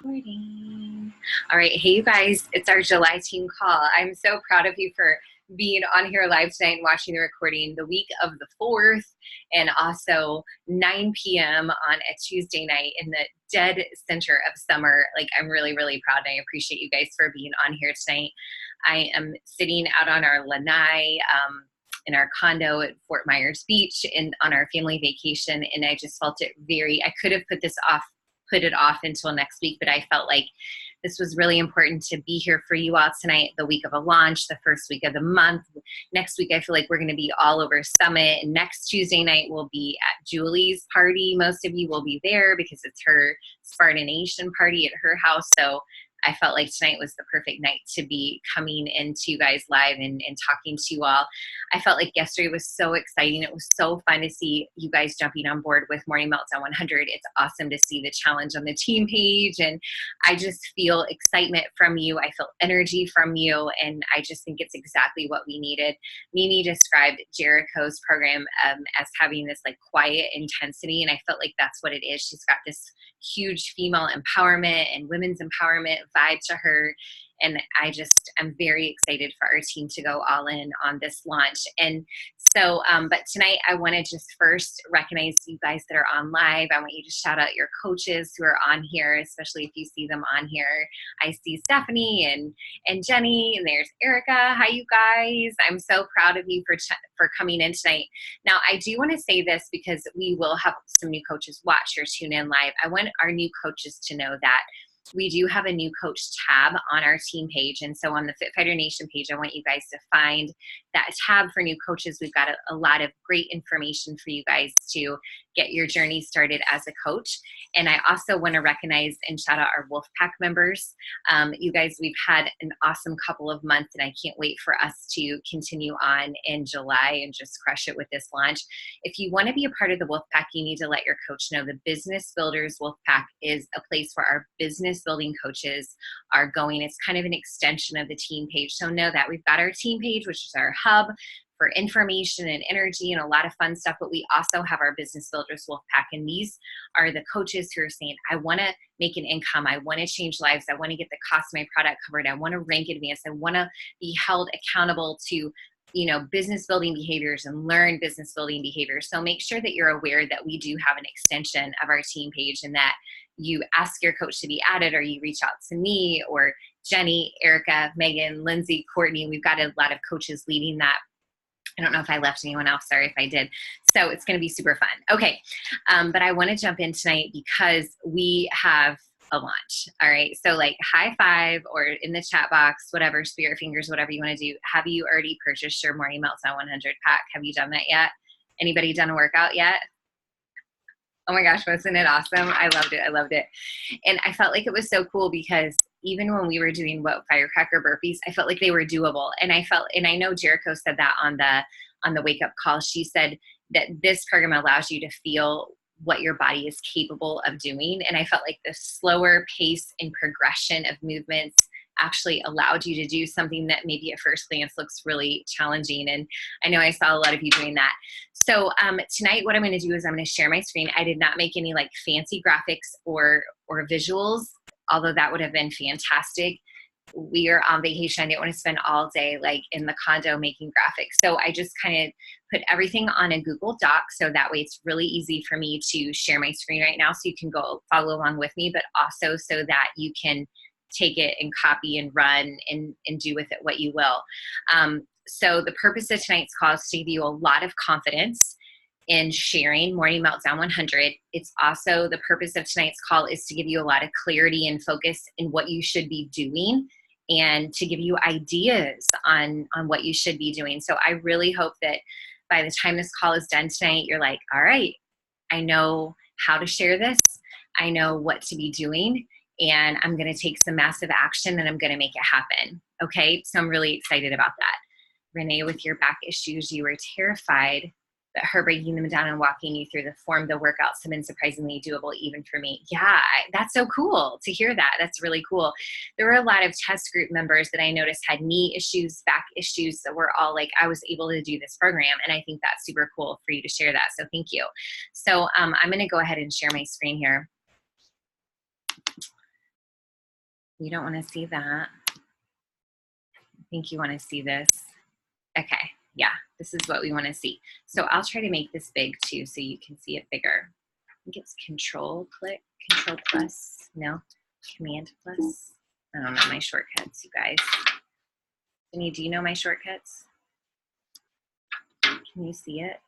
Recording. All right. Hey, you guys. It's our July team call. I'm so proud of you for being on here live tonight and watching the recording the week of the 4th and also 9 p.m. on a Tuesday night in the dead center of summer. Like, I'm really, really proud, and I appreciate you guys for being on here tonight. I am sitting out on our lanai in our condo at Fort Myers Beach and on our family vacation, and I just felt it I could have put it off until next week, but I felt like this was really important to be here for you all tonight, the week of a launch, the first week of the month. Next week, I feel like we're going to be all over Summit. And next Tuesday night, we'll be at Julie's party. Most of you will be there because it's her Spartanation party at her house. So I felt like tonight was the perfect night to be coming into you guys live and talking to you all. I felt like yesterday was so exciting. It was so fun to see you guys jumping on board with Morning Meltdown 100. It's awesome to see the challenge on the team page, and I just feel excitement from you. I feel energy from you, and I just think it's exactly what we needed. Mimi described Jericho's program as having this like quiet intensity, and I felt like that's what it is. She's got this huge female empowerment and women's empowerment vibe to her. And I'm very excited for our team to go all in on this launch. And so, but tonight I want to just first recognize you guys that are on live. I want you to shout out your coaches who are on here, especially if you see them on here. I see Stephanie and Jenny, and there's Erica. Hi, you guys. I'm so proud of you for coming in tonight. Now, I do want to say this because we will have some new coaches watch or tune in live. I want our new coaches to know that we do have a new coach tab on our team page. And so on the Fit Fighter Nation page, I want you guys to find that tab for new coaches. We've got a lot of great information for you guys to get your journey started as a coach. And I also want to recognize and shout out our Wolfpack members. You guys, we've had an awesome couple of months, and I can't wait for us to continue on in July and just crush it with this launch. If you want to be a part of the Wolfpack, you need to let your coach know. The Business Builders Wolfpack is a place where our business building coaches are going. It's kind of an extension of the team page. So know that we've got our team page, which is our hub for information and energy and a lot of fun stuff, but we also have our Business Builders Wolfpack, and these are the coaches who are saying, I want to make an income, I want to change lives, I want to get the cost of my product covered, I want to rank advance, I want to be held accountable to business building behaviors and learn business building behaviors. So make sure that you're aware that we do have an extension of our team page, and that you ask your coach to be added, or you reach out to me or Jenny, Erica, Megan, Lindsay, Courtney. We've got a lot of coaches leading that. I don't know if I left anyone else. Sorry if I did. So it's going to be super fun. Okay. But I want to jump in tonight because we have a launch. All right. So like high five or in the chat box, whatever, spirit fingers, whatever you want to do. Have you already purchased your Morning Meltdown 100 pack? Have you done that yet? Anybody done a workout yet? Oh my gosh, wasn't it awesome? I loved it. I loved it. And I felt like it was so cool because even when we were doing firecracker burpees, I felt like they were doable. And I know Jericho said that on the wake up call. She said that this program allows you to feel what your body is capable of doing. And I felt like the slower pace and progression of movements actually allowed you to do something that maybe at first glance looks really challenging. And I know I saw a lot of you doing that. So tonight what I'm going to do is I'm going to share my screen. I did not make any like fancy graphics or visuals, although that would have been fantastic. We are on vacation. I didn't want to spend all day like in the condo making graphics. So I just kind of put everything on a Google Doc. So that way it's really easy for me to share my screen right now. So you can go follow along with me, but also so that you can take it and copy and run and do with it what you will. So the purpose of tonight's call is to give you a lot of confidence in sharing Morning Meltdown 100. It's also the purpose of tonight's call is to give you a lot of clarity and focus in what you should be doing and to give you ideas on what you should be doing. So I really hope that by the time this call is done tonight, you're like, all right, I know how to share this. I know what to be doing. And I'm going to take some massive action and I'm going to make it happen. Okay. So I'm really excited about that. Renee, with your back issues, you were terrified that her breaking them down and walking you through the form, the workouts have been surprisingly doable even for me. Yeah, that's so cool to hear that. That's really cool. There were a lot of test group members that I noticed had knee issues, back issues that were all like, I was able to do this program. And I think that's super cool for you to share that. So thank you. So I'm going to go ahead and share my screen here. You don't want to see that. I think you want to see this. Okay, yeah, this is what we want to see. So I'll try to make this big too so you can see it bigger. I think it's control plus, no, command plus. I don't know my shortcuts, you guys. Jenny, do you know my shortcuts? Can you see it?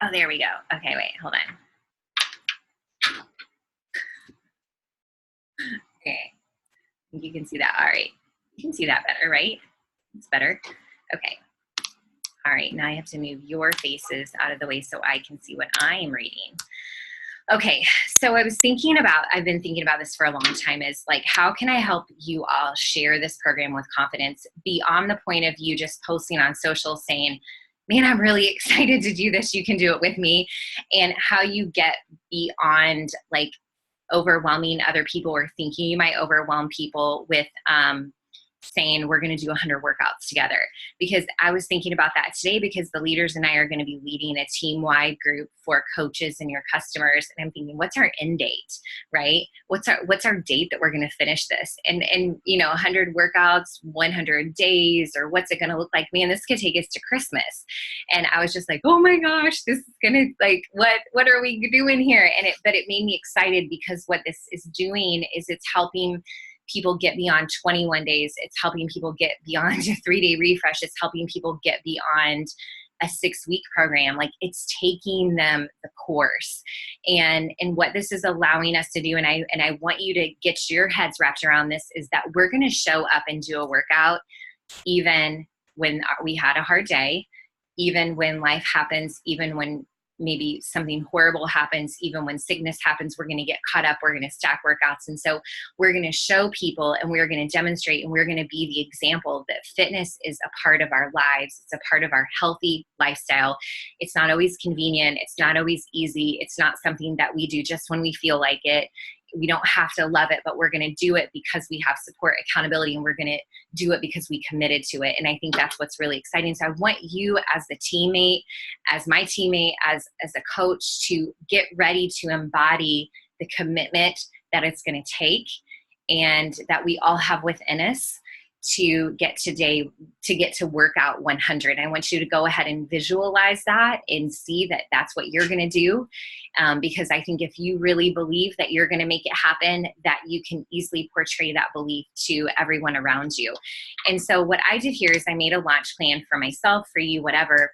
Oh, there we go. Okay, wait, hold on. Okay, I think you can see that. All right, you can see that better, right? It's better. Okay. All right, now I have to move your faces out of the way so I can see what I am reading. Okay, so I've been thinking about this for a long time, is like, how can I help you all share this program with confidence beyond the point of you just posting on social saying, man, I'm really excited to do this, you can do it with me, and how you get beyond like overwhelming other people or thinking you might overwhelm people with saying we're going to do 100 workouts together. Because I was thinking about that today, because the leaders and I are going to be leading a team-wide group for coaches and your customers. And I'm thinking, what's our end date, right? What's our date that we're going to finish this? And you know, 100 workouts, 100 days, or what's it going to look like? Man, this could take us to Christmas. And I was just like, oh my gosh, this is going to, like, what are we doing here? But it made me excited, because what this is doing is it's helping people get beyond 21 days. It's helping people get beyond a 3-day refresh. It's helping people get beyond a 6-week program. Like, it's taking them the course. And what this is allowing us to do, and I want you to get your heads wrapped around this, is that we're going to show up and do a workout even when we had a hard day, even when life happens, even when maybe something horrible happens, even when sickness happens, we're going to get caught up, we're going to stack workouts. And so we're going to show people, and we're going to demonstrate, and we're going to be the example that fitness is a part of our lives. It's a part of our healthy lifestyle. It's not always convenient. It's not always easy. It's not something that we do just when we feel like it. We don't have to love it, but we're going to do it because we have support, accountability, and we're going to do it because we committed to it. And I think that's what's really exciting. So I want you as the teammate, as my teammate, as a coach, to get ready to embody the commitment that it's going to take, and that we all have within us to get to workout 100. I want you to go ahead and visualize that and see that that's what you're going to do. Because I think if you really believe that you're going to make it happen, that you can easily portray that belief to everyone around you. And so what I did here is I made a launch plan for myself, for you, whatever.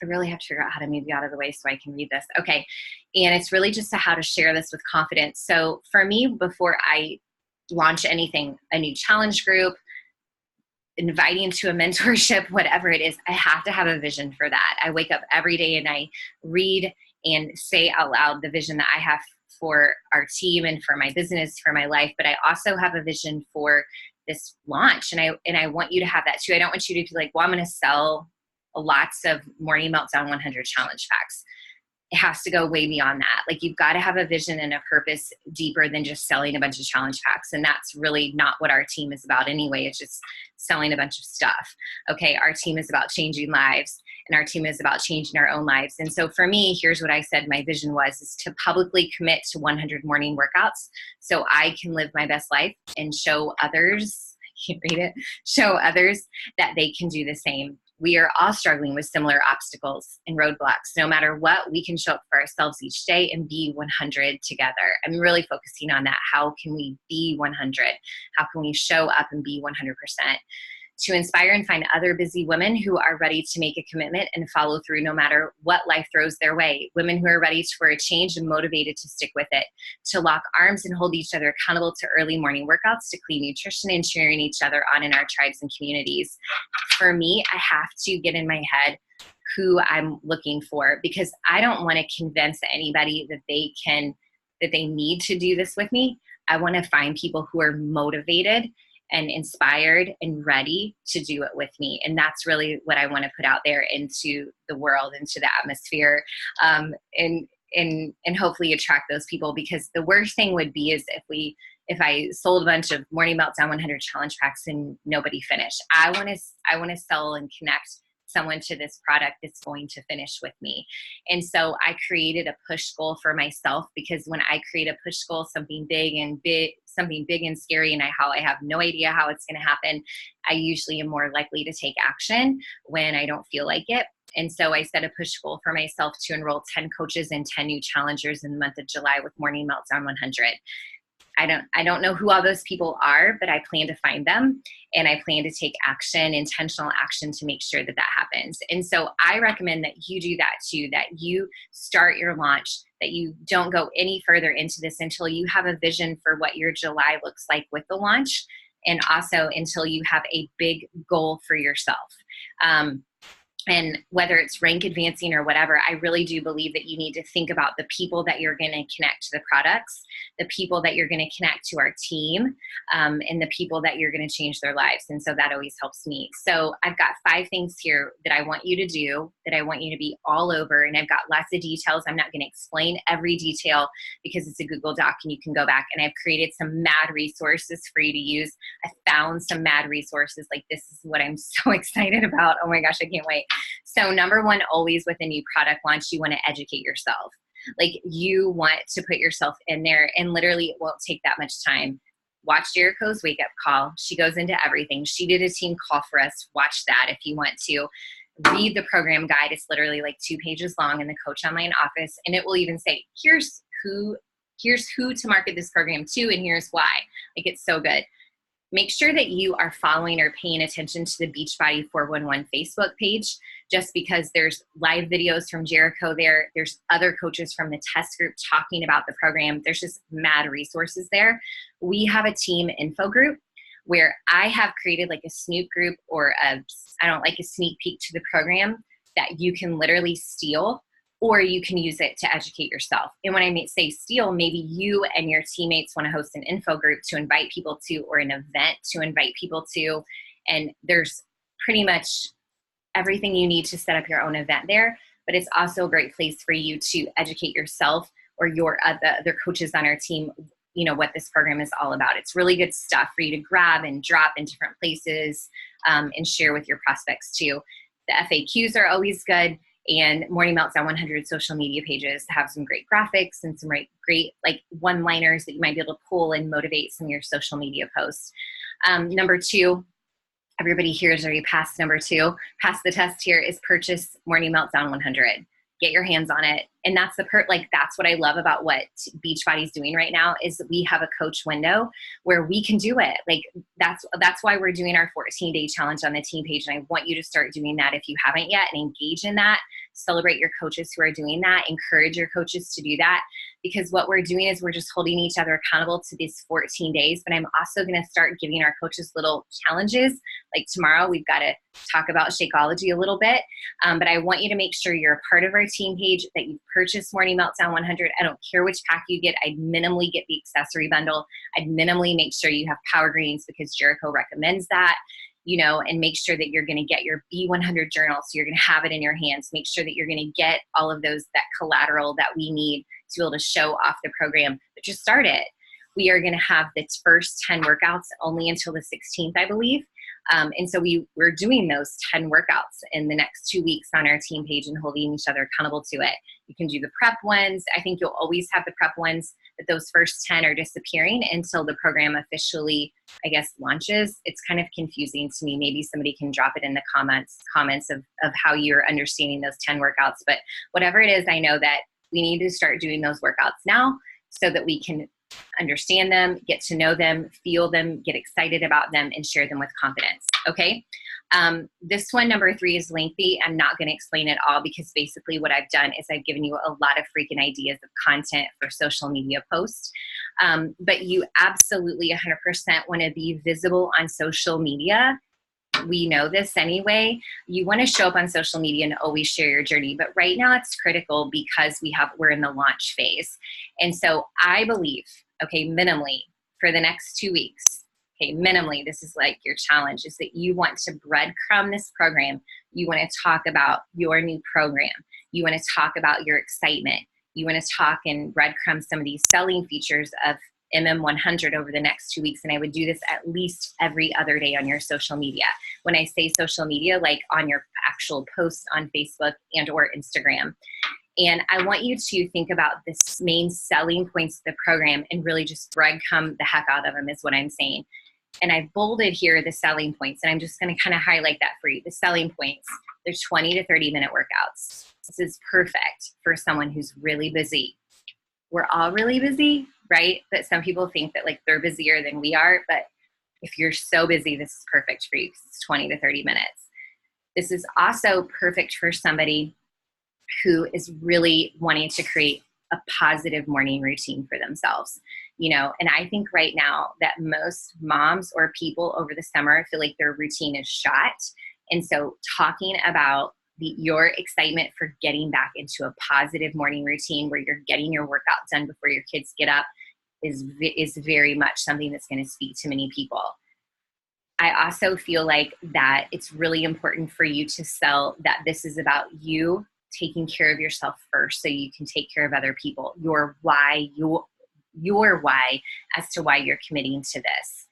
I really have to figure out how to move you out of the way so I can read this. Okay. And it's really just how to share this with confidence. So for me, before I launch anything, a new challenge group, inviting to a mentorship, whatever it is, I have to have a vision for that. I wake up every day and I read and say out loud the vision that I have for our team and for my business, for my life. But I also have a vision for this launch. And I want you to have that too. I don't want you to be like, well, I'm going to sell lots of Morning Meltdown 100 challenge packs. It has to go way beyond that. Like, you've got to have a vision and a purpose deeper than just selling a bunch of challenge packs. And that's really not what our team is about anyway. It's just selling a bunch of stuff. Okay. Our team is about changing lives, and our team is about changing our own lives. And so for me, here's what I said my vision was, is to publicly commit to 100 morning workouts so I can live my best life and show others, I can't read it, show others that they can do the same. We are all struggling with similar obstacles and roadblocks. No matter what, we can show up for ourselves each day and be 100 together. I'm really focusing on that. How can we be 100? How can we show up and be 100%? To inspire and find other busy women who are ready to make a commitment and follow through no matter what life throws their way. Women who are ready for a change and motivated to stick with it. To lock arms and hold each other accountable to early morning workouts, to clean nutrition, and cheering each other on in our tribes and communities. For me, I have to get in my head who I'm looking for, because I don't want to convince anybody that they need to do this with me. I want to find people who are motivated and inspired and ready to do it with me. And that's really what I want to put out there into the world, into the atmosphere, and hopefully attract those people. Because the worst thing would be is if I sold a bunch of Morning Meltdown 100 challenge packs and nobody finished. I want to sell and connect someone to this product that's going to finish with me. And so I created a push goal for myself, because when I create a push goal, something something big and scary and how I have no idea how it's going to happen, I usually am more likely to take action when I don't feel like it. And so I set a push goal for myself to enroll 10 coaches and 10 new challengers in the month of July with Morning Meltdown 100. I don't know who all those people are, but I plan to find them, and I plan to take action, intentional action, to make sure that that happens. And so I recommend that you do that too, that you start your launch, that you don't go any further into this until you have a vision for what your July looks like with the launch, and also until you have a big goal for yourself. And whether it's rank advancing or whatever, I really do believe that you need to think about the people that you're going to connect to the products, the people that you're going to connect to our team, and the people that you're going to change their lives. And so that always helps me. So I've got 5 things here that I want you to do, that I want you to be all over. And I've got lots of details. I'm not going to explain every detail because it's a Google Doc and you can go back. And I've created some mad resources for you to use. I found some mad resources. Like, this is what I'm so excited about. Oh my gosh, I can't wait. So number 1, always with a new product launch, you want to educate yourself. Like, you want to put yourself in there, and literally it won't take that much time. Watch Jericho's wake up call. She goes into everything. She did a team call for us. Watch that if you want to. Read the program guide. It's literally like 2 pages long in the Coach Online office. And it will even say, here's who to market this program to, and here's why. Like, it's so good. Make sure that you are following or paying attention to the Beachbody 411 Facebook page, just because there's live videos from Jericho there. There's other coaches from the test group talking about the program. There's just mad resources there. We have a team info group where I have created like a snoop group, or a sneak peek to the program that you can literally steal, or you can use it to educate yourself. And when I say steal, maybe you and your teammates want to host an info group to invite people to, or an event to invite people to. And there's pretty much everything you need to set up your own event there. But it's also a great place for you to educate yourself or the other coaches on our team, you know, what this program is all about. It's really good stuff for you to grab and drop in different places, and share with your prospects too. The FAQs are always good. And Morning Meltdown 100 social media pages have some great graphics and some great like one-liners that you might be able to pull and motivate some of your social media posts. Number 2, everybody here has already passed number 2. Pass the test here is purchase Morning Meltdown 100. Get your hands on it. And that's that's what I love about what Beachbody's doing right now, is that we have a coach window where we can do it. Like, that's why we're doing our 14-day challenge on the team page. And I want you to start doing that if you haven't yet, and engage in that. Celebrate your coaches who are doing that. Encourage your coaches to do that, because what we're doing is we're just holding each other accountable to these 14 days. But I'm also going to start giving our coaches little challenges. Like tomorrow, we've got to talk about Shakeology a little bit. But I want you to make sure you're a part of our team page, that you purchase Morning Meltdown 100. I don't care which pack you get. I'd minimally get the accessory bundle. I'd minimally make sure you have Power Greens, because Jericho recommends that, you know, and make sure that you're going to get your B100 journal. So you're going to have it in your hands. Make sure that you're going to get all of that collateral that we need to be able to show off the program. But just start it. We are going to have the first 10 workouts only until the 16th, I believe. And so we're doing those 10 workouts in the next 2 weeks on our team page and holding each other accountable to it. You can do the prep ones. I think you'll always have the prep ones, but those first 10 are disappearing until the program officially, I guess, launches. It's kind of confusing to me. Maybe somebody can drop it in the comments of how you're understanding those 10 workouts. But whatever it is, I know that we need to start doing those workouts now so that we can understand them, get to know them, feel them, get excited about them, and share them with confidence. Okay. This one, number 3, is lengthy. I'm not going to explain it all, because basically what I've done is I've given you a lot of freaking ideas of content for social media posts. But you absolutely 100% want to be visible on social media. We know this anyway. You want to show up on social media and always share your journey. But right now it's critical because we're in the launch phase. And so I believe, okay, minimally for the next 2 weeks, okay, minimally, this is like your challenge, is that you want to breadcrumb this program. You want to talk about your new program. You want to talk about your excitement. You want to talk and breadcrumb some of these selling features of MM100 over the next 2 weeks. And I would do this at least every other day on your social media. When I say social media, like on your actual posts on Facebook and or Instagram. And I want you to think about this main selling points of the program and really just breadcrumb the heck out of them is what I'm saying. And I've bolded here the selling points, and I'm just going to kind of highlight that for you. The selling points, they're 20 to 30 minute workouts. This is perfect for someone who's really busy. We're all really busy, right? But some people think that like they're busier than we are. But if you're so busy, this is perfect for you because it's 20 to 30 minutes. This is also perfect for somebody who is really wanting to create a positive morning routine for themselves. And I think right now that most moms or people over the summer feel like their routine is shot. And so talking about your excitement for getting back into a positive morning routine where you're getting your workout done before your kids get up is very much something that's going to speak to many people. I also feel like that it's really important for you to sell that this is about you taking care of yourself first so you can take care of other people. Your why as to why you're committing to this.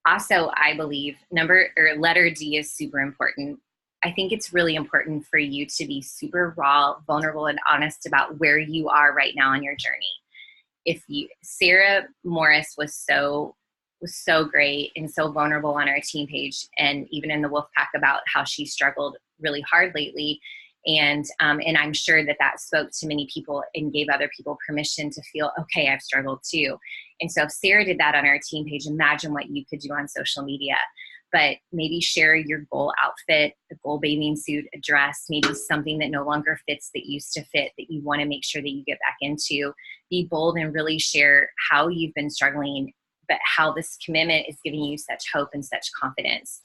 Also, I believe letter D is super important. I think it's really important for you to be super raw, vulnerable, and honest about where you are right now on your journey. Sarah Morris was so great and so vulnerable on our team page and even in the Wolfpack about how she struggled really hard lately. And I'm sure that spoke to many people and gave other people permission to feel, okay, I've struggled too. And so if Sarah did that on our team page, imagine what you could do on social media. But maybe share your goal outfit, the goal bathing suit, a dress, maybe something that no longer fits that used to fit that you want to make sure that you get back into. Be bold and really share how you've been struggling, but how this commitment is giving you such hope and such confidence,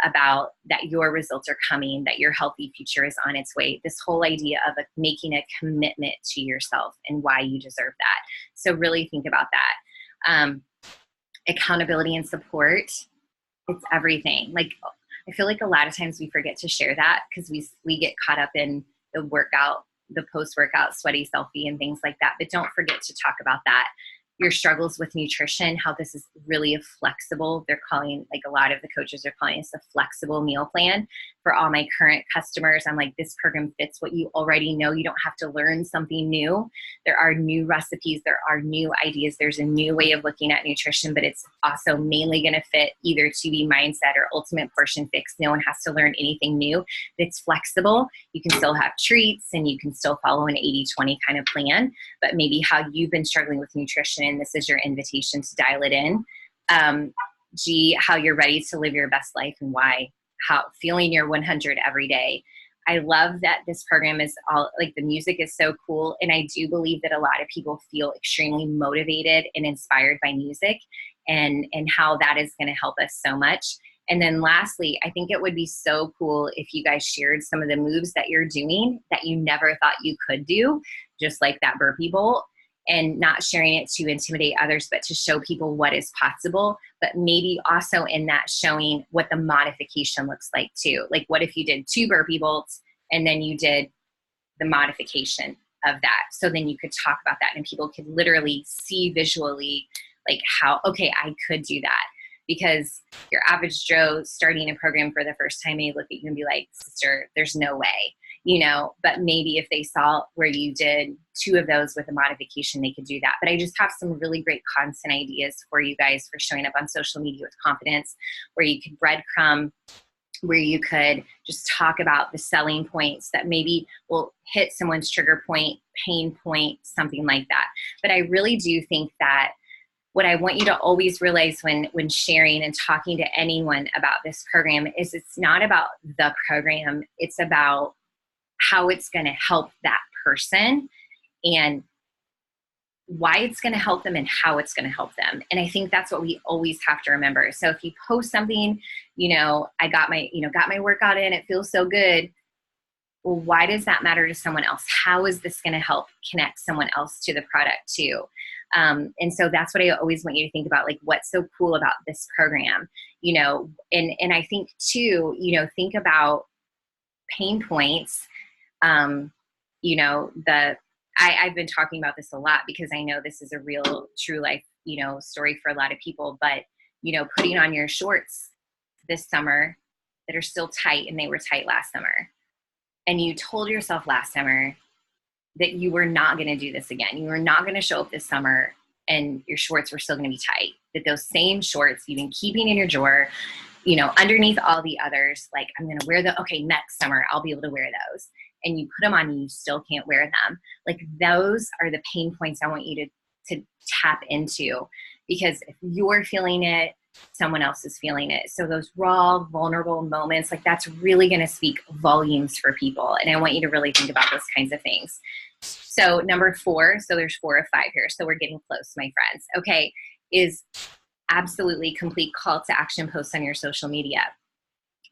about that your results are coming, that your healthy future is on its way. This whole idea of making a commitment to yourself and why you deserve that. So really think about that. Accountability and support, it's everything. Like, I feel like a lot of times we forget to share that because we get caught up in the workout, the post-workout sweaty selfie and things like that. But don't forget to talk about that. Your struggles with nutrition, how this is really a flexible, they're calling, like a lot of the coaches are calling this a flexible meal plan for all my current customers. I'm like, this program fits what you already know. You don't have to learn something new. There are new recipes. There are new ideas. There's a new way of looking at nutrition, but it's also mainly going to fit either 2B mindset or ultimate portion fix. No one has to learn anything new. It's flexible. You can still have treats and you can still follow an 80-20 kind of plan, but maybe how you've been struggling with nutrition, and this is your invitation to dial it in. G, how you're ready to live your best life and why. How feeling your 100 every day. I love that this program is all like the music is so cool. And I do believe that a lot of people feel extremely motivated and inspired by music and how that is going to help us so much. And then lastly, I think it would be so cool if you guys shared some of the moves that you're doing that you never thought you could do, just like that burpee bolt. And not sharing it to intimidate others, but to show people what is possible. But maybe also in that showing what the modification looks like too. Like what if you did 2 burpee bolts and then you did the modification of that? So then you could talk about that and people could literally see visually like how, okay, I could do that. Because your average Joe starting a program for the first time may look at you and be like, sister, there's no way. But maybe if they saw where you did 2 of those with a modification, they could do that. But I just have some really great content ideas for you guys for showing up on social media with confidence, where you could breadcrumb, where you could just talk about the selling points that maybe will hit someone's trigger point, pain point, something like that. But I really do think that what I want you to always realize when sharing and talking to anyone about this program is it's not about the program, it's about how it's going to help that person and why it's going to help them and how it's going to help them. And I think that's what we always have to remember. So if you post something, I got my workout in, it feels so good. Well, why does that matter to someone else? How is this going to help connect someone else to the product too? And so that's what I always want you to think about, like what's so cool about this program, and I think too, think about pain points. I've been talking about this a lot because I know this is a real true life, story for a lot of people, but, putting on your shorts this summer that are still tight and they were tight last summer. And you told yourself last summer, that you were not going to do this again. You were not going to show up this summer and your shorts were still going to be tight. That those same shorts you've been keeping in your drawer, you know, underneath all the others, like, I'm going to wear okay, next summer I'll be able to wear those. And you put them on and you still can't wear them. Like, those are the pain points I want you to tap into, because if you're feeling it, someone else is feeling it. So those raw, vulnerable moments, like, that's really going to speak volumes for people. And I want you to really think about those kinds of things. So number 4, so there's 4 or 5 here. So we're getting close, my friends. Okay, is absolutely complete call to action posts on your social media.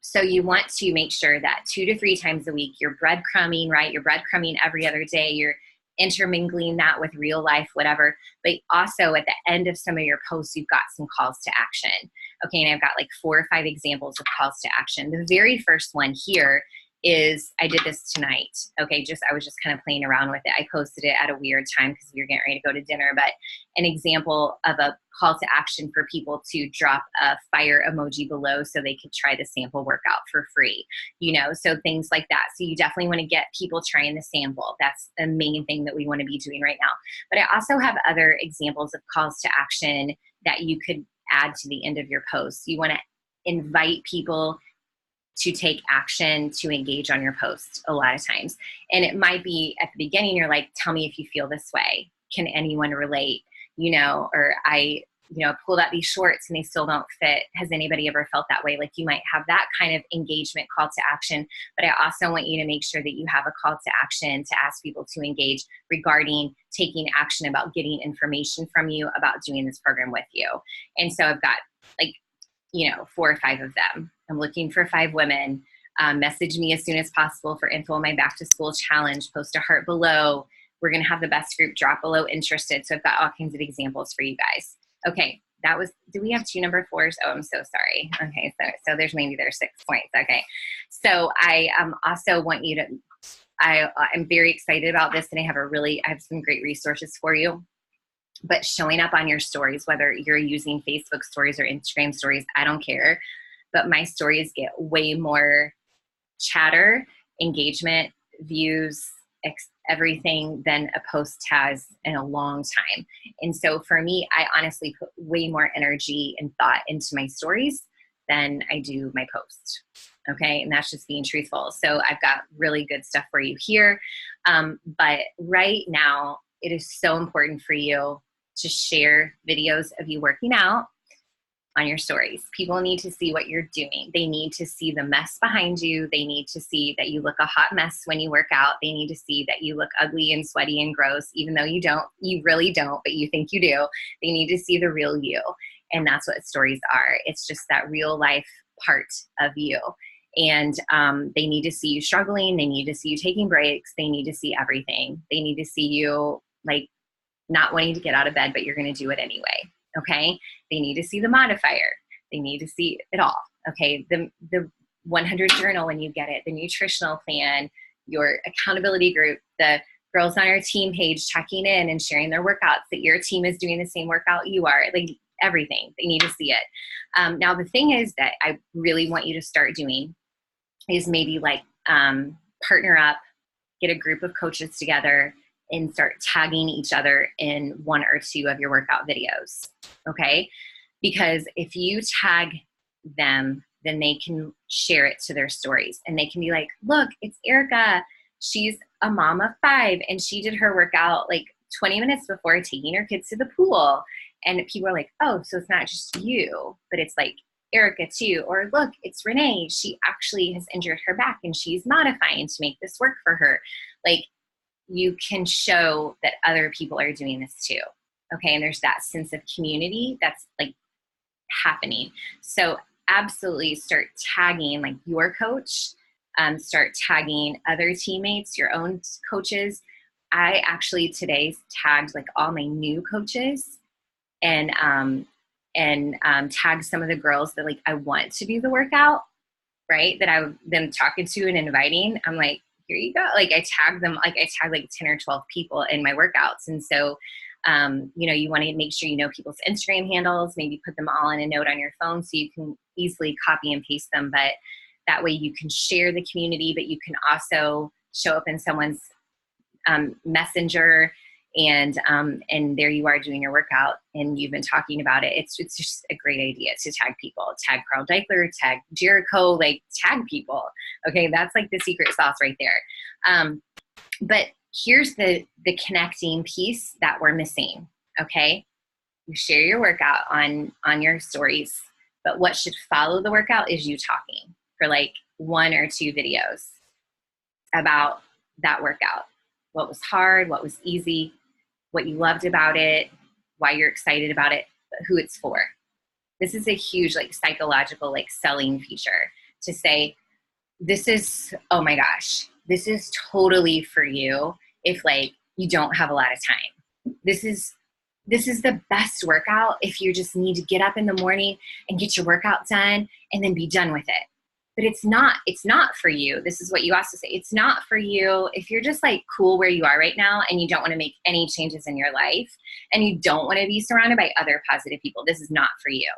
So you want to make sure that 2 to 3 times a week, you're breadcrumbing, right? You're breadcrumbing every other day. You're intermingling that with real life, whatever. But also at the end of some of your posts, you've got some calls to action. Okay, and I've got like 4 or 5 examples of calls to action. The very first one here is, I did this tonight. Okay, I was just kind of playing around with it. I posted it at a weird time because we were getting ready to go to dinner, but an example of a call to action for people to drop a fire emoji below so they could try the sample workout for free, you know, so things like that. So you definitely want to get people trying the sample. That's the main thing that we want to be doing right now. But I also have other examples of calls to action that you could add to the end of your post. You want to invite people to take action, to engage on your post a lot of times. And it might be at the beginning, you're like, tell me if you feel this way. Can anyone relate? You know, or I, you know, pulled out these shorts and they still don't fit. Has anybody ever felt that way? Like, you might have that kind of engagement call to action, but I also want you to make sure that you have a call to action to ask people to engage regarding taking action about getting information from you about doing this program with you. And so I've got like, you know, 4 or 5 of them. I'm looking for 5 women. Message me as soon as possible for info on my back to school challenge. Post a heart below. We're going to have the best group. Drop below interested. So I've got all kinds of examples for you guys. Okay, that was, do we have 2 number 4s? Oh, I'm so sorry. Okay, so there's 6 points. Okay, so I also want you to, I'm very excited about this, and I have some great resources for you. But showing up on your stories, whether you're using Facebook stories or Instagram stories, I don't care. But my stories get way more chatter, engagement, views, everything than a post has in a long time. And so for me, I honestly put way more energy and thought into my stories than I do my posts. Okay, and that's just being truthful. So I've got really good stuff for you here. But right now, it is so important for you to share videos of you working out on your stories. People need to see what you're doing. They need to see the mess behind you. They need to see that you look a hot mess when you work out. They need to see that you look ugly and sweaty and gross, even though you really don't, but you think you do. They need to see the real you. And that's what stories are. It's just that real life part of you. And they need to see you struggling. They need to see you taking breaks. They need to see everything. They need to see you like not wanting to get out of bed, but you're going to do it anyway. Okay. They need to see the modifier. They need to see it all. Okay. The 100 journal when you get it, the nutritional plan, your accountability group, the girls on our team page checking in and sharing their workouts, that your team is doing the same workout you are, like everything. They need to see it. Now, the thing is that I really want you to start doing is maybe like partner up, get a group of coaches together, and start tagging each other in 1 or 2 of your workout videos, okay? Because if you tag them, then they can share it to their stories. And they can be like, look, it's Erica. She's a mom of 5, and she did her workout like 20 minutes before taking her kids to the pool. And people are like, oh, so it's not just you, but it's like Erica too. Or look, it's Renee. She actually has injured her back, and she's modifying to make this work for her. Like, you can show that other people are doing this too. Okay. And there's that sense of community that's like happening. So absolutely start tagging like your coach, start tagging other teammates, your own coaches. I actually today tagged like all my new coaches and tag some of the girls that like I want to do the workout, right? That I've been talking to and inviting. I'm like, here you go. Like I tagged them, like I tagged like 10 or 12 people in my workouts. And so, you know, you want to make sure you know people's Instagram handles, maybe put them all in a note on your phone so you can easily copy and paste them. But that way you can share the community, but you can also show up in someone's Messenger, and there you are doing your workout, and you've been talking about it. It's just a great idea to tag people, tag Carl Deichler, tag Jericho, like tag people. Okay, that's like the secret sauce right there. But here's the connecting piece that we're missing. Okay, you share your workout on your stories, but what should follow the workout is you talking for like 1 or 2 videos about that workout. What was hard, what was easy, what you loved about it, why you're excited about it, but who it's for. This is a huge like psychological like selling feature to say, this is, oh my gosh, this is totally for you if like you don't have a lot of time. This is the best workout if you just need to get up in the morning and get your workout done and then be done with it. But it's not for you. This is what you also say. It's not for you if you're just like cool where you are right now and you don't want to make any changes in your life and you don't want to be surrounded by other positive people. This is not for you.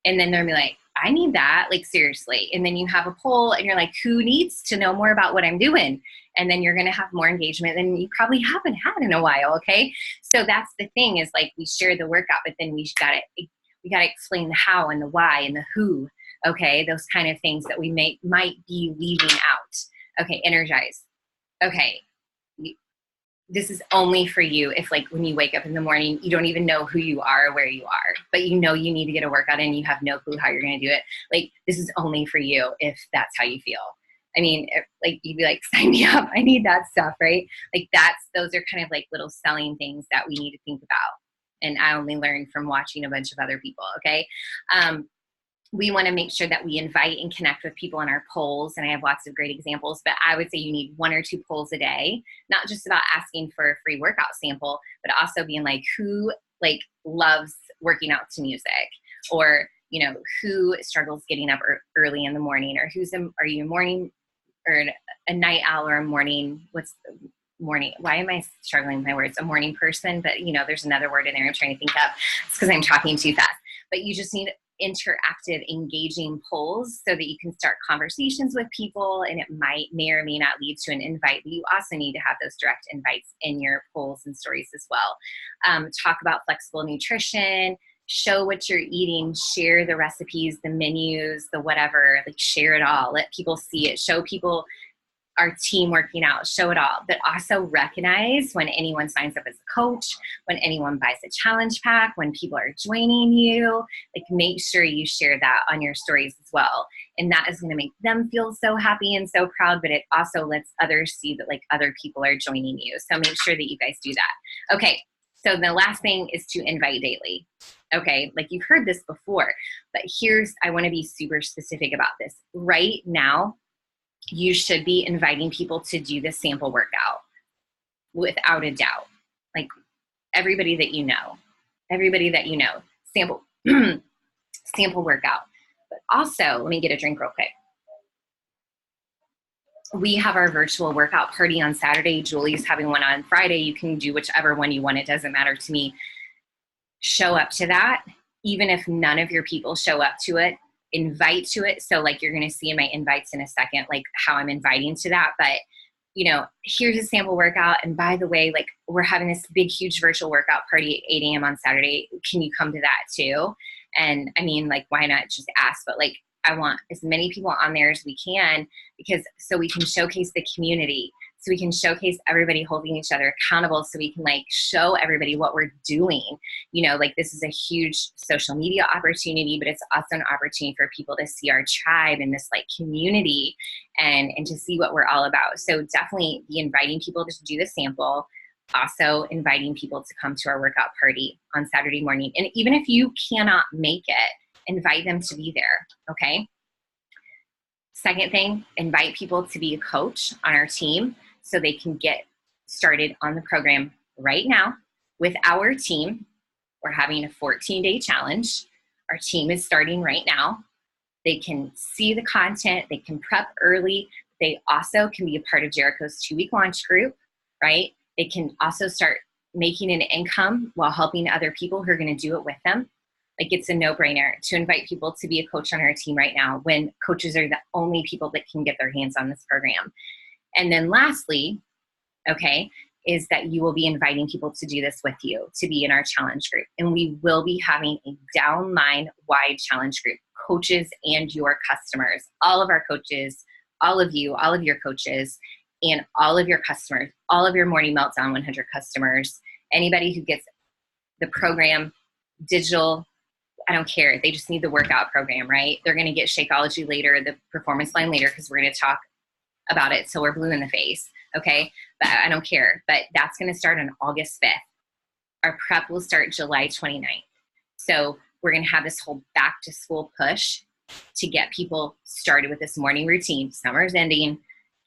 And then they'll be like, I need that, like seriously. And then you have a poll and you're like, who needs to know more about what I'm doing? And then you're going to have more engagement than you probably haven't had in a while. Okay. So that's the thing is like we share the workout, but then we got to explain the how and the why and the who. Okay. Those kind of things that we might be leaving out. Okay. Energize. Okay. This is only for you if like when you wake up in the morning, you don't even know who you are or where you are, but you know you need to get a workout and you have no clue how you're going to do it. Like this is only for you if that's how you feel. I mean, like you'd be like, sign me up. I need that stuff, right? Like those are kind of like little selling things that we need to think about. And I only learned from watching a bunch of other people. Okay. We want to make sure that we invite and connect with people in our polls. And I have lots of great examples, but I would say you need 1 or 2 polls a day, not just about asking for a free workout sample, but also being like, who like loves working out to music, or, you know, who struggles getting up early in the morning, or are you a morning or a night owl or a morning? What's the morning? Why am I struggling with my words? A morning person, but you know, there's another word in there I'm trying to think of. It's because I'm talking too fast, but you just need interactive, engaging polls so that you can start conversations with people, and it may or may not lead to an invite, but you also need to have those direct invites in your polls and stories as well. Talk about flexible nutrition, show what you're eating, share the recipes, the menus, the whatever, like share it all, let people see it, show people our team working out, show it all, but also recognize when anyone signs up as a coach, when anyone buys a challenge pack, when people are joining you, like make sure you share that on your stories as well. And that is going to make them feel so happy and so proud, but it also lets others see that like other people are joining you. So make sure that you guys do that. Okay. So the last thing is to invite daily. Okay. Like you've heard this before, but I want to be super specific about this right now. You should be inviting people to do the sample workout without a doubt. Like everybody that you know, sample, sample workout. But also, let me get a drink real quick. We have our virtual workout party on Saturday. Julie's having one on Friday. You can do whichever one you want. It doesn't matter to me. Show up to that. Even if none of your people show up to it, invite to it. So like you're going to see in my invites in a second, like how I'm inviting to that. But you know, here's a sample workout. And by the way, like we're having this big, huge virtual workout party at 8 a.m. on Saturday. Can you come to that too? And I mean, like, why not just ask? But like, I want as many people on there as we can, because so we can showcase the community. So we can showcase everybody holding each other accountable, so we can like show everybody what we're doing. You know, like this is a huge social media opportunity, but it's also an opportunity for people to see our tribe and this like community and to see what we're all about. So definitely be inviting people to do the sample, also inviting people to come to our workout party on Saturday morning. And even if you cannot make it, invite them to be there, okay? Second thing, invite people to be a coach on our team so they can get started on the program right now with our team. We're having a 14-day challenge. Our team is starting right now. They can see the content. They can prep early. They also can be a part of Jericho's 2-week launch group, right? They can also start making an income while helping other people who are going to do it with them. Like it's a no-brainer to invite people to be a coach on our team right now when coaches are the only people that can get their hands on this program. And then lastly, okay, is that you will be inviting people to do this with you, to be in our challenge group. And we will be having a downline-wide challenge group, coaches and your customers, all of our coaches, all of you, all of your coaches, and all of your customers, all of your Morning Meltdown 100 customers, anybody who gets the program, digital, I don't care. They just need the workout program, right? They're going to get Shakeology later, the performance line later, because we're going to talk about it so we're blue in the face, okay? But I don't care. But that's going to start on August 5th. Our prep will start July 29th. So we're going to have this whole back to school push to get people started with this morning routine. Summer's ending.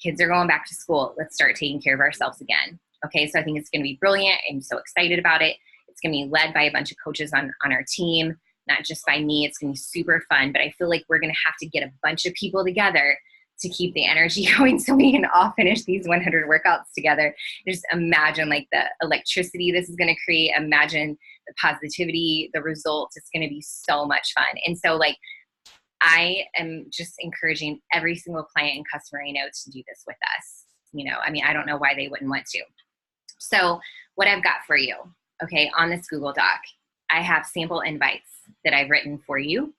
Kids are going back to school. Let's start taking care of ourselves again. Okay, so I think it's going to be brilliant. I'm so excited about it. It's going to be led by a bunch of coaches on our team, not just by me. It's going to be super fun, but I feel like we're going to have to get a bunch of people together to keep the energy going so we can all finish these 100 workouts together. Just imagine like the electricity this is going to create. Imagine the positivity, the results. It's going to be so much fun. And so like, I am just encouraging every single client and customer I know to do this with us. You know, I mean, I don't know why they wouldn't want to. So what I've got for you, okay, on this Google Doc, I have sample invites that I've written for you,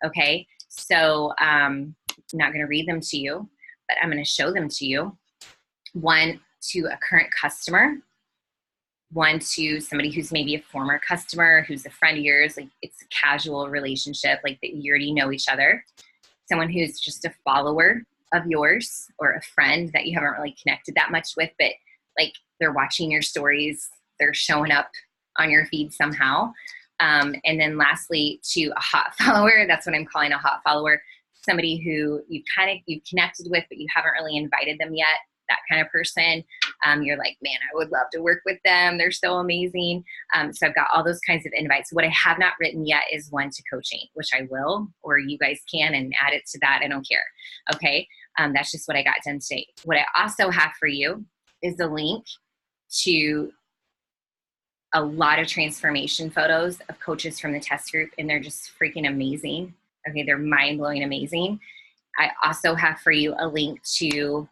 okay? So I'm not going to read them to you, but I'm going to show them to you. One to a current customer, one to somebody who's maybe a former customer, who's a friend of yours, like it's a casual relationship, like that you already know each other. Someone who's just a follower of yours or a friend that you haven't really connected that much with, but like they're watching your stories, they're showing up on your feed somehow. And then lastly, to a hot follower, that's what I'm calling a hot follower, somebody who you've connected with, but you haven't really invited them yet, that kind of person. You're like, man, I would love to work with them. They're so amazing. So I've got all those kinds of invites. What I have not written yet is one to coaching, which I will, or you guys can and add it to that. I don't care. Okay. That's just what I got done today. What I also have for you is a link to a lot of transformation photos of coaches from the test group, and they're just freaking amazing. Okay, they're mind-blowing amazing. I also have for you a link to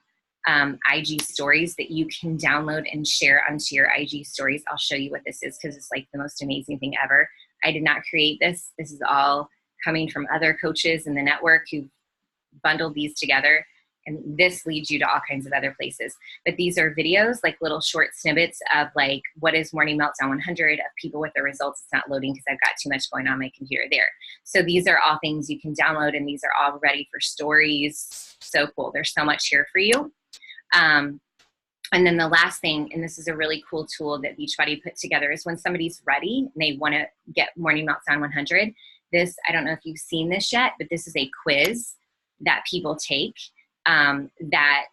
IG stories that you can download and share onto your IG stories. I'll show you what this is because it's like the most amazing thing ever. I did not create this. This is all coming from other coaches in the network who bundled these together. And this leads you to all kinds of other places. But these are videos, like little short snippets of like, what is Morning Meltdown 100 of people with the results. It's not loading because I've got too much going on my computer there. So these are all things you can download, and these are all ready for stories. So cool. There's so much here for you. And then the last thing, and this is a really cool tool that Beachbody put together, is when somebody's ready and they want to get Morning Meltdown 100. This, I don't know if you've seen this yet, but this is a quiz that people take. That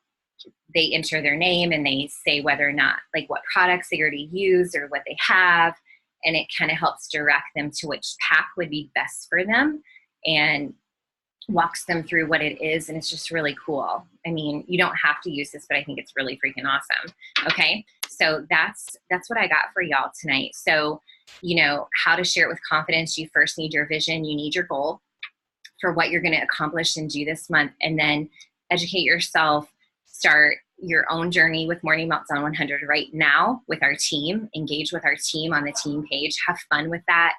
they enter their name and they say whether or not, like what products they already use or what they have, and it kind of helps direct them to which pack would be best for them and walks them through what it is, and it's just really cool. I mean, you don't have to use this, but I think it's really freaking awesome. Okay, so that's what I got for y'all tonight. So, you know, how to share it with confidence. You first need your vision, you need your goal for what you're going to accomplish and do this month, and then educate yourself, start your own journey with Morning Meltdown 100 right now with our team, engage with our team on the team page, have fun with that,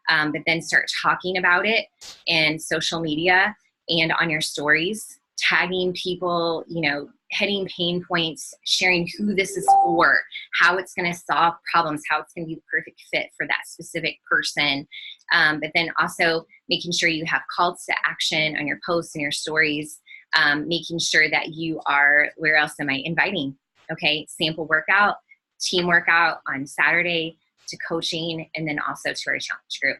but then start talking about it in social media and on your stories, tagging people, you know, hitting pain points, sharing who this is for, how it's going to solve problems, how it's going to be the perfect fit for that specific person. But then also making sure you have calls to action on your posts and your stories. Making sure that you are, where else am I inviting? Okay, sample workout, team workout on Saturday, to coaching, and then also to our challenge group.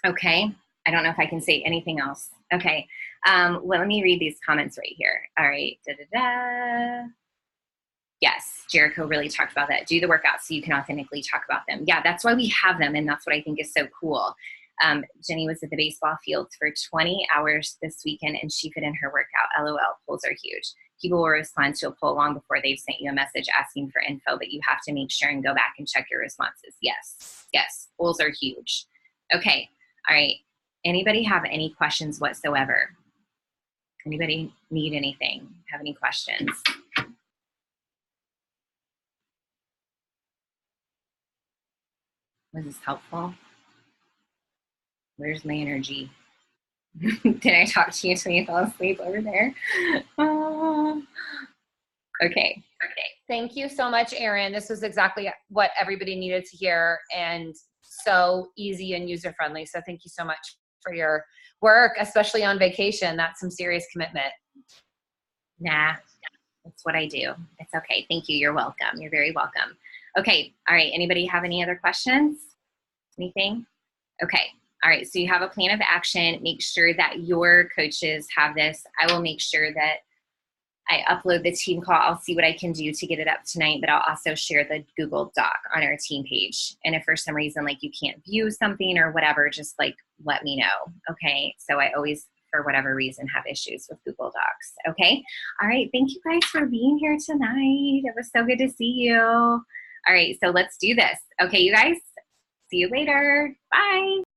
Okay, I don't know if I can say anything else. Okay, well, let me read these comments right here. All right, Yes, Jericho really talked about that. Do the workouts so you can authentically talk about them. Yeah, that's why we have them, and that's what I think is so cool. Jenny was at the baseball fields for 20 hours this weekend, and she put in her workout. LOL, polls are huge. People will respond to a poll long before they've sent you a message asking for info, but you have to make sure and go back and check your responses. Yes, yes, polls are huge. Okay, all right. Anybody have any questions whatsoever? Anybody need anything? Have any questions? Was this helpful? Where's my energy? Did I talk to you until you fell asleep over there? Oh. Okay. Thank you so much, Erin. This was exactly what everybody needed to hear, and so easy and user-friendly. So thank you so much for your work, especially on vacation. That's some serious commitment. Nah, that's what I do. It's okay. Thank you. You're welcome. You're very welcome. Okay. All right. Anybody have any other questions? Anything? Okay. All right. So you have a plan of action. Make sure that your coaches have this. I will make sure that I upload the team call. I'll see what I can do to get it up tonight, but I'll also share the Google Doc on our team page. And if for some reason, like you can't view something or whatever, just like let me know. Okay. So I always, for whatever reason, have issues with Google Docs. Okay. All right. Thank you guys for being here tonight. It was so good to see you. All right. So let's do this. Okay, you guys, see you later. Bye.